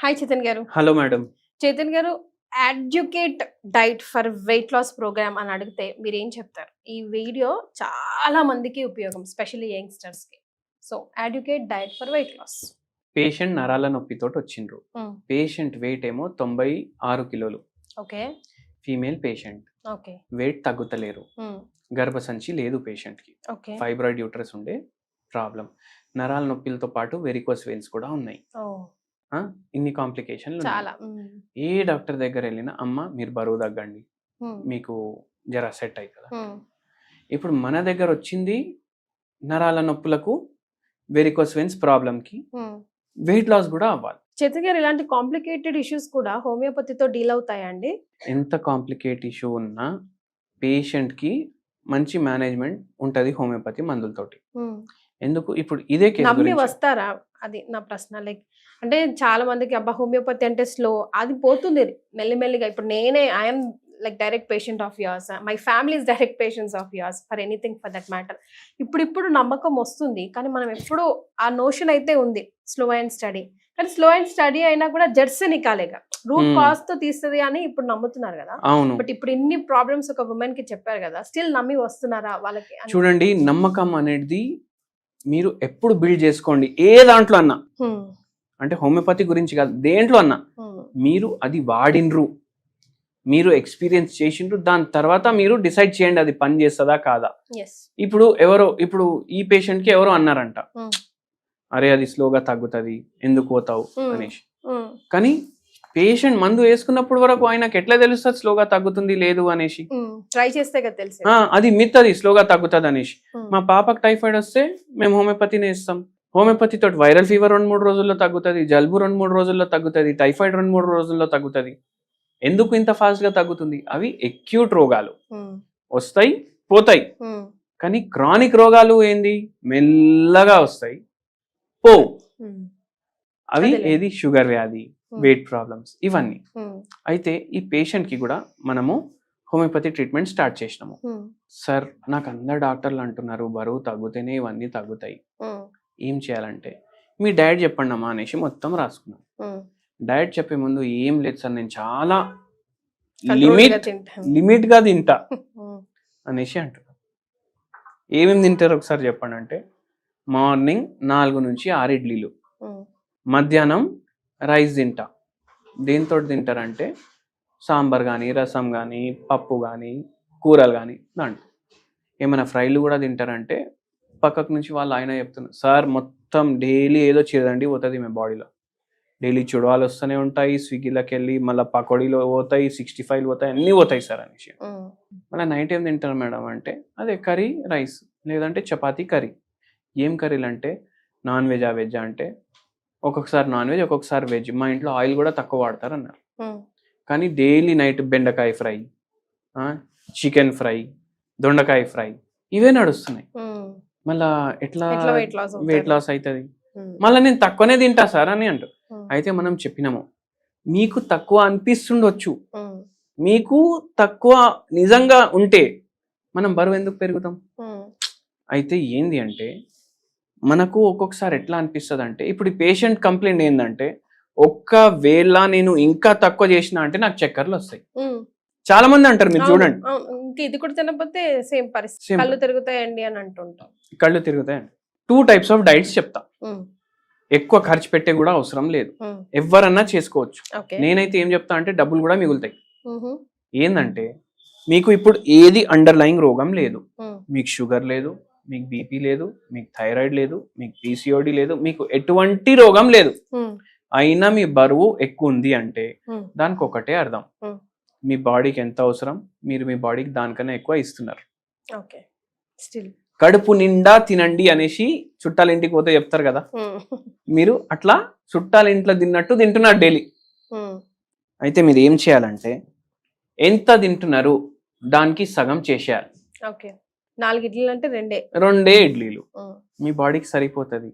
Hi Chetan గారు. Hello madam. Chetan garu, adequate diet for weight loss program అని అడిగితే మీరేం చెప్తారు? ఈ వీడియో చాలా మందికి ఉపయోగం, స్పెషల్లీ యంగ్స్టర్స్‌కి. So, adequate diet for weight loss. Patient నరాల నొప్పితోటి వచ్చిండ్రు. పేషెంట్ వెయిట్ ఏమో 96 కిలోలు. Okay. Female patient. Okay. Weight తగ్గుతలేరు. గర్భసంచి లేదు పేషెంట్కి. ఓకే. ఫైబ్రాయిడ్ యూట్రస్ ఉండే ప్రాబ్లం. నరాల నొప్పిలతో పాటు వెరికోస్ వెయిన్స్ కూడా ఉన్నాయి. ఇన్ని కాంప్లికేషన్లు చాలా. ఏ డాక్టర్ దగ్గర వెళ్ళినా అమ్మ మీరు బరువు తగ్గండి, మీకు జర సెట్ అయ్యి కదా. ఇప్పుడు మన దగ్గర వచ్చింది నరాల నొప్పులకు, వెరికోస్ వెయిన్స్ ప్రాబ్లంకి, వెయిట్ లాస్ కూడా అవ్వాలి. చేతన్ గారు, ఇలాంటి కాంప్లికేటెడ్ ఇష్యూస్ కూడా హోమియోపతితో డీల్ అవుతాయండి? ఎంత కాంప్లికేట్ ఇష్యూ ఉన్నా పేషెంట్కి మంచి మేనేజ్మెంట్ ఉంటుంది హోమియోపతి మందులతోటి. ఎందుకు ఇప్పుడు ఇదే నమ్మి వస్తారా? అది నా ప్రశ్న. లైక్ అంటే చాలా మందికి అబ్బా హోమియోపతి అంటే స్లో, అది పోతుంది మెల్లిమెల్లిగా. ఇప్పుడు నేనే I'm like direct patient of yours, my family is direct patients of yours for anything for that matter. ఇప్పుడు నమ్మకం వస్తుంది, కానీ మనం ఎప్పుడు ఆ నోషన్ అయితే ఉంది స్లో అండ్ స్టడీ. కానీ స్లో అండ్ స్టడీ అయినా కూడా జడ్స్ నికాలేగా రూట్ కాజ్ తో తీస్తుంది అని ఇప్పుడు నమ్ముతున్నారు కదా. బట్ ఇప్పుడు ఇన్ని ప్రాబ్లమ్స్ ఒక ఉమెన్ కి చెప్పారు కదా, స్టిల్ నమ్మి వస్తున్నారా వాళ్ళకి? చూడండి, నమ్మకం అనేది మీరు ఎప్పుడు బిల్డ్ చేసుకోండి. ఏ దాంట్లో అన్నా, అంటే హోమియోపతి గురించి కాదు, దేంట్లో అన్నా మీరు అది వాడినరు, మీరు ఎక్స్పీరియన్స్ చేసిండ్రు, దాని తర్వాత మీరు డిసైడ్ చేయండి అది పని చేస్తుందా కాదా. ఇప్పుడు ఈ పేషెంట్ కి ఎవరో అన్నారంట, అరే అది స్లోగా తగ్గుతుంది ఎందుకు పోతావు అనేసి. కానీ పేషెంట్ మందు వేసుకున్నప్పుడు వరకు ఆయనకు ఎట్లా తెలుస్తుంది స్లోగా తగ్గుతుంది లేదు అనేసి? ట్రై చేస్తే కదా తెలుసు. అది మిత్, అది స్లోగా తగ్గుతుంది అనేసి. మా పాపకు టైఫాయిడ్ వస్తే మేము హోమియోపతిని ఇస్తాం. హోమియోపతి తోటి వైరల్ ఫీవర్ 2-3 రోజుల్లో తగ్గుతుంది, జలుబు 2-3 రోజుల్లో తగ్గుతుంది, టైఫాయిడ్ 2-3 రోజుల్లో తగ్గుతుంది. ఎందుకు ఇంత ఫాస్ట్ గా తగ్గుతుంది? అవి అక్యూట్ రోగాలు, వస్తాయి పోతాయి. కానీ క్రానిక్ రోగాలు ఏంది, మెల్లగా వస్తాయి పోవు. అవి ఏది షుగర్ వ్యాధి, వెయిట్ ప్రాబ్లమ్స్, ఇవన్నీ. అయితే ఈ పేషెంట్ కి కూడా మనము హోమియోపతి ట్రీట్మెంట్ స్టార్ట్ చేసినాము. సార్ నాకు అందరు డాక్టర్లు అంటున్నారు బరువు తగ్గుతేనే ఇవన్నీ తగ్గుతాయి, ఏం చేయాలంటే మీ డయట్ చెప్పండి అమ్మా అనేసి మొత్తం రాసుకున్నాం. డయట్ చెప్పే ముందు ఏం లేదు సార్, నేను చాలా లిమిట్ గా తింటా అనేసి అంటున్నాను. ఏమేమి తింటారు ఒకసారి చెప్పండి అంటే, మార్నింగ్ 4 నుంచి 6 ఇడ్లీలు, మధ్యాహ్నం రైస్ తింటా. దేంతో తింటారంటే సాంబార్ కానీ, రసం కానీ, పప్పు కానీ, కూరలు కానీ, దాంట్లో ఏమైనా ఫ్రైలు కూడా తింటారంటే పక్కకు నుంచి వాళ్ళు ఆయన చెప్తున్నారు, సార్ మొత్తం డైలీ ఏదో చేదండి పోతుంది మీ బాడీలో, డైలీ చుడవాలు వస్తూనే ఉంటాయి, స్విగ్గీలోకి వెళ్ళి మళ్ళీ పకోడీలో పోతాయి, 65 పోతాయి, అన్నీ పోతాయి సార్ అనేసి. మళ్ళీ నైట్ ఏం తింటారు మేడం అంటే, అదే కర్రీ రైస్ లేదంటే చపాతీ కర్రీ. ఏం కర్రీలు అంటే నాన్ వెజా వెజ్జా అంటే ఒక్కొక్కసారి నాన్ వెజ్ ఒక్కొక్కసారి వెజ్. మా ఇంట్లో ఆయిల్ కూడా తక్కువ వాడతారు అన్నారు. కానీ డైలీ నైట్ బెండకాయ ఫ్రై, చికెన్ ఫ్రై, దొండకాయ ఫ్రై, ఇవే నడుస్తున్నాయి. మళ్ళా ఎట్లా వెయిట్ లాస్ అవుతుంది? మళ్ళీ నేను తక్కువనే తింటా సార్ అని అంటారు. అయితే మనం చెప్పినాము, మీకు తక్కువ అనిపిస్తుండొచ్చు, మీకు తక్కువ నిజంగా ఉంటే మనం బరువు ఎందుకు పెరుగుతాం? అయితే ఏంది అంటే మనకు ఒక్కొక్కసారి ఎట్లా అనిపిస్తుంది అంటే, ఇప్పుడు ఈ పేషెంట్ కంప్లైంట్ ఏంటంటే, ఒక్కవేళ నేను ఇంకా తక్కువ చేసినా అంటే నాకు చక్కర్లు వస్తాయి. చాలా మంది అంటారు, మీరు చూడండి, ఇది కూడా తినకపోతే సేమ్ పరిస్థితి, కళ్ళు తిరుగుతాయండి అని అంటుంటాం. కళ్ళు తిరుగుతాయండి. 2 types ఆఫ్ డైట్స్ చెప్తా. ఎక్కువ ఖర్చు పెట్టే కూడా అవసరం లేదు, ఎవరన్నా చేసుకోవచ్చు. నేనైతే ఏం చెప్తా అంటే డబ్బులు కూడా మిగులుతాయి. ఏంటంటే మీకు ఇప్పుడు ఏది అండర్లయింగ్ రోగం లేదు, మీకు షుగర్ లేదు, మీకు బీపీ లేదు, మీకు థైరాయిడ్ లేదు, మీకు పీసీఓడి లేదు, మీకు ఎటువంటి రోగం లేదు, అయినా మీ బరువు ఎక్కువ ఉంది అంటే దానికి ఒకటే అర్థం, మీ బాడీకి ఎంత అవసరం మీరు మీ బాడీకి దానికన్నా ఎక్కువ ఇస్తున్నారు. కడుపు నిండా తినండి అనేసి చుట్టాల ఇంటికి పోతే చెప్తారు కదా, మీరు అట్లా చుట్టాల ఇంట్లో తిన్నట్టు తింటున్నారు డైలీ. అయితే మీరు ఏం చేయాలంటే ఎంత తింటున్నారు దానికి సగం చేసేయాలి. 4 ఇడ్లీలు అంటే 2 ఇడ్లీలు మీ బాడీకి సరిపోతుంది.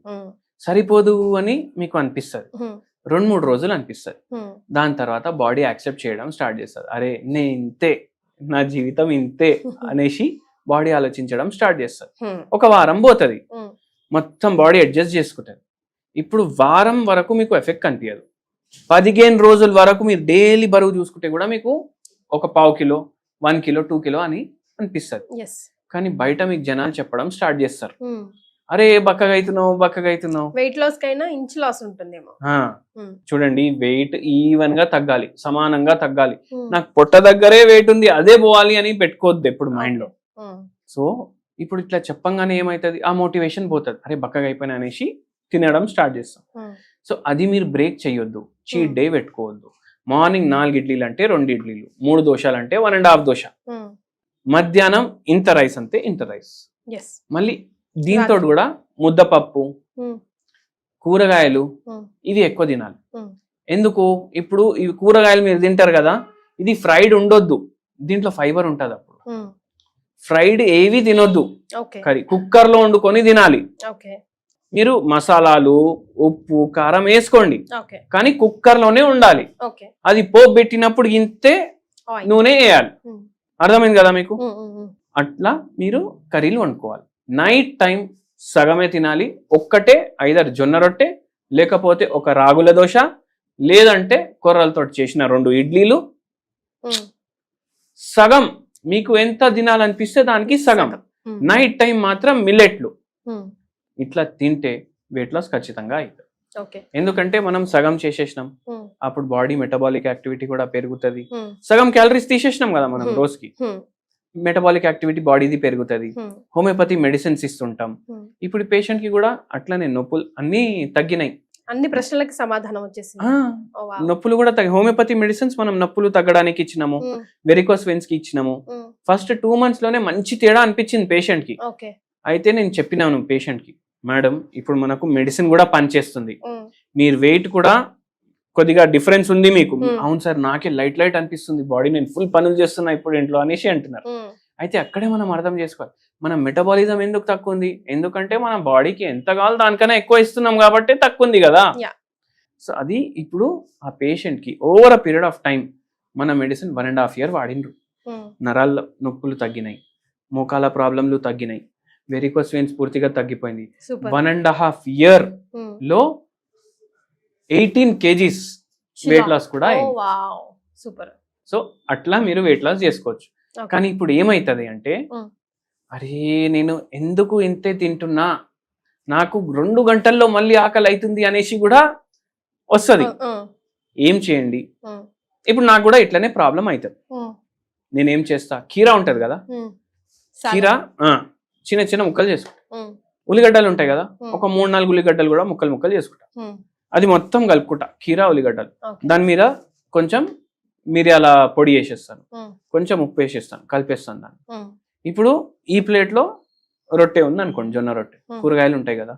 సరిపోదు అని మీకు అనిపిస్తుంది, 2-3 రోజులు అనిపిస్తుంది. దాని తర్వాత బాడీ యాక్సెప్ట్ చేయడం స్టార్ట్ చేస్తుంది. అరే నేను ఇంతే, నా జీవితం ఇంతే అనేసి బాడీ ఆలోచించడం స్టార్ట్ చేస్తుంది. ఒక వారం పోతుంది, మొత్తం బాడీ అడ్జస్ట్ చేసుకుంటుంది. ఇప్పుడు వారం వరకు మీకు ఎఫెక్ట్ కనిపించదు, 15 రోజుల వరకు మీరు డైలీ బరువు చూసుకుంటే కూడా మీకు ఒక 1/2 కిలో 1 కిలో 2 కిలో అని అనిపిస్తుంది. ఎస్. కానీ బయట మీకు జనాలు చెప్పడం స్టార్ట్ చేస్తారు, అరే బక్కగా అవుతున్నావు. వెయిట్ లాస్ కైనా ఇంచ్ లాస్ ఉంటుందేమో. చూడండి, వెయిట్ ఈవెన్ గా తగ్గాలి, సమానంగా తగ్గాలి. నాకు పొట్ట దగ్గరే వెయిట్ ఉంది అదే పోవాలి అని పెట్టుకోవద్దు ఎప్పుడు మైండ్ లో. సో ఇప్పుడు ఇట్లా చెప్పంగానే ఏమైతుంది, ఆ మోటివేషన్ పోతుంది, అరే బక్కగా అయిపోయినా అనేసి తినడం స్టార్ట్ చేస్తాం. సో అది మీరు బ్రేక్ చేయొద్దు, చీట్ డే పెట్టుకోవద్దు. మార్నింగ్ 4 ఇడ్లీలు అంటే 2 ఇడ్లీలు, 3 దోశలు అంటే 1.5 దోశ, మధ్యాహ్నం ఇంత రైస్ అంటే ఇంత రైస్, మళ్ళీ దీంతో కూడా ముద్దపప్పు, కూరగాయలు ఇవి ఎక్కువ తినాలి. ఎందుకు, ఇప్పుడు ఇవి కూరగాయలు మీరు తింటారు కదా, ఇది ఫ్రైడ్ ఉండొద్దు, దీంట్లో ఫైబర్ ఉంటుంది. అప్పుడు ఫ్రైడ్ ఏవి తినొద్దు, కర్రీ కుక్కర్ లో వండుకొని తినాలి. మీరు మసాలాలు ఉప్పు కారం వేసుకోండి, కానీ కుక్కర్ లోనే ఉండాలి. అది పోపు పెట్టినప్పుడు ఇంతే నూనె వేయాలి. అర్థమైంది కదా మీకు? అట్లా మీరు కర్రీలు వండుకోవాలి. నైట్ టైం సగమే తినాలి. ఒక్కటే ఐదర్ జొన్న రొట్టె, లేకపోతే ఒక రాగుల దోశ, లేదంటే కొర్రలతో చేసిన 2 ఇడ్లీలు. సగం మీకు ఎంత తినాలనిపిస్తే దానికి సగం. నైట్ టైం మాత్రం మిల్లెట్లు. ఇట్లా తింటే వెయిట్ లాస్ ఖచ్చితంగా అవుతుంది. ఎందుకంటే మనం సగం చేసేసినాం, అప్పుడు బాడీ మెటబాలిక్ యాక్టివిటీ కూడా పెరుగుతుంది. సగం క్యాలరీస్ తీసేసినాం కదా మనం రోజుకి, మెటబాలిక్ యాక్టివిటీ బాడీది పెరుగుతుంది. హోమియోపతి మెడిసిన్స్ ఇస్తుంటాం. ఇప్పుడు పేషెంట్ కి కూడా అట్లనే నొప్పులు అన్ని తగ్గినాయి. అన్ని ప్రశ్నలకి సమాధానం వచ్చేసింది. నొప్పులు కూడా హోమియోపతి మెడిసిన్స్ మనం నొప్పులు తగ్గడానికి ఇచ్చినాము, వెరికోస్ వెయిన్స్ కి ఇచ్చినాము. ఫస్ట్ 2 months లోనే మంచి తేడా అనిపించింది పేషెంట్ కి. అయితే నేను చెప్పినాను పేషెంట్ కి, మేడం ఇప్పుడు మనకు మెడిసిన్ కూడా పనిచేస్తుంది, మీరు వెయిట్ కూడా కొద్దిగా డిఫరెన్స్ ఉంది మీకు. అవును సార్, నాకే లైట్ అనిపిస్తుంది బాడీ, నేను ఫుల్ పనులు చేస్తున్నా ఇప్పుడు ఇంట్లో అనేసి అంటున్నారు. అయితే అక్కడే మనం అర్థం చేసుకోవాలి, మన మెటబాలిజం ఎందుకు తక్కువ ఉంది, ఎందుకంటే మన బాడీకి ఎంత కావాలో దానికన్నా ఎక్కువ ఇస్తున్నాం కాబట్టి తక్కువ ఉంది కదా. సో అది ఇప్పుడు ఆ పేషెంట్ కి over a period of time మన మెడిసిన్ 1.5 year వాడిండ్రు. నరాల నొప్పులు తగ్గినాయి, మోకాల ప్రాబ్లంలు తగ్గినాయి, వెరికోస్ వెయిన్స్ పూర్తిగా తగ్గిపోయింది. 1.5 year లో 18 kgs వెయిట్ లాస్ కూడా అయింది. సో అట్లా మీరు వెయిట్ లాస్ చేసుకోవచ్చు. కానీ ఇప్పుడు ఏమైతుంది అంటే, అరే నేను ఎందుకు ఇంతే తింటున్నా, నాకు 2 గంటల్లో మళ్ళీ ఆకలి అవుతుంది అనేసి కూడా వస్తుంది. ఏం చేయండి, ఇప్పుడు నాకు కూడా ఇట్లనే ప్రాబ్లం అవుతుంది. నేనేం చేస్తా, కీరా ఉంటది కదా, కీరా చిన్న చిన్న ముక్కలు చేసుకుంటా. ఉల్లిగడ్డలు ఉంటాయి కదా, ఒక 3-4 ఉల్లిగడ్డలు కూడా ముక్కలు చేసుకుంటా. అది మొత్తం కలుపుకుంటా, కీరా ఉల్లిగడ్డలు. దాని మీద కొంచెం మిరియాల పొడి వేసేస్తాను, కొంచెం ఉప్పు వేసేస్తాను, కలిపేస్తాను దాన్ని. ఇప్పుడు ఈ ప్లేట్ లో రొట్టె ఉంది అనుకోండి, జొన్న రొట్టె, కూరగాయలు ఉంటాయి కదా,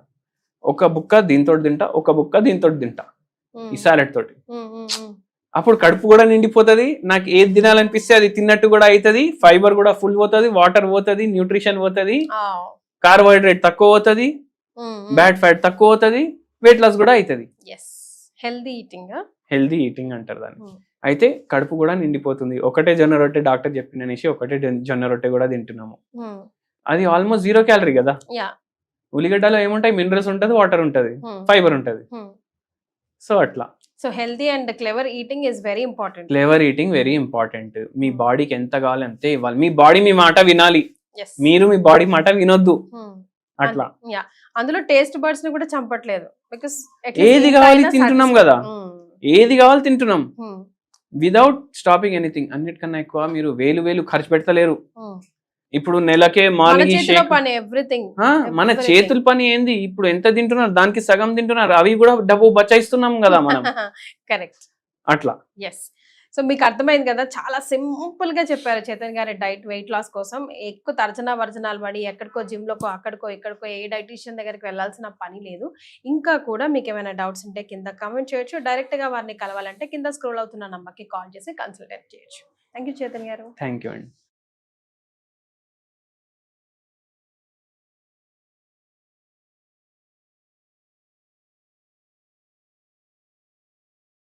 ఒక బుక్క దీంతో తింటా, ఒక బుక్క దీంతో తింటా, ఈ సాలెడ్ తోటి. అప్పుడు కడుపు కూడా నిండిపోతుంది, నాకు ఏది తినాలనిపిస్తే అది తిన్నట్టు కూడా అవుతుంది, ఫైబర్ కూడా ఫుల్ పోతుంది, వాటర్ పోతుంది, న్యూట్రిషన్ పోతుంది, కార్బోహైడ్రేట్ తక్కువ అవుతుంది, బ్యాడ్ ఫ్యాట్ తక్కువ అవుతుంది, వెయిట్ లాస్ కూడా అవుతుంది. హెల్దీ ఈటింగ్ అంటారు దాన్ని. అయితే కడుపు కూడా నిండిపోతుంది. ఒకటే జొన్న రొట్టె డాక్టర్ చెప్పిననేసి ఒకటే జొన్న రొట్టె కూడా తింటున్నాము, అది ఆల్మోస్ట్ 0 calorie కదా. ఉల్లిగడ్డలో ఏముంటాయి, మినరల్స్ ఉంటుంది, వాటర్ ఉంటుంది, ఫైబర్ ఉంటుంది. సో అట్లా. So healthy and clever eating is very important. Clever eating very important. మీ బాడీకి ఎంత కావాలి అంతే ఇవ్వాలి. మీ బాడీ మీ మాట వినాలి, మీరు మీ బాడీ మాట వినొద్దు. అట్లా అందులో టేస్ట్ బర్డ్స్ ని కూడా చంపట్లేదు. బికాస్ ఏది కావాలి తింటున్నాం కదా, ఏది కావాలి తింటున్నాం విదౌట్ స్టాపింగ్ ఎనీథింగ్. అన్నిటికన్నా ఎక్కువ మీరు వేలు ఖర్చు పెడతలేరు. ఇప్పుడు నెలకే మార్నింగ్ మన చేతుల పని ఏంది, ఇప్పుడు ఎంత తింటున్నారు దానికి సగం తింటున్నారు, అవి కూడా డబ్బు బచాయిస్తున్నాం కదా మనం. కరెక్ట్. అట్లా. ఎస్. సో మీకు అర్థమైంది కదా, చాలా సింపుల్ గా చెప్పారు చేతన్ గారి డైట్ వెయిట్ లాస్ కోసం. ఎక్కువ తర్జనాలు పడి ఎక్కడికో జిమ్ లోకో అక్కడికో ఇక్కడికో ఏ డైటీషియన్ దగ్గరికి వెళ్ళాల్సిన పని లేదు. ఇంకా కూడా మీకు ఏమైనా డౌట్స్ ఉంటే కింద కామెంట్ చేయొచ్చు, డైరెక్ట్ గా వారిని కలవాలంటే కింద స్క్రోల్ అవుతున్న నంబర్కి కాల్ చేసి కన్సల్టేట్ చేయొచ్చు. థ్యాంక్ యూ చేతన్ గారు. థ్యాంక్ యూ అండి.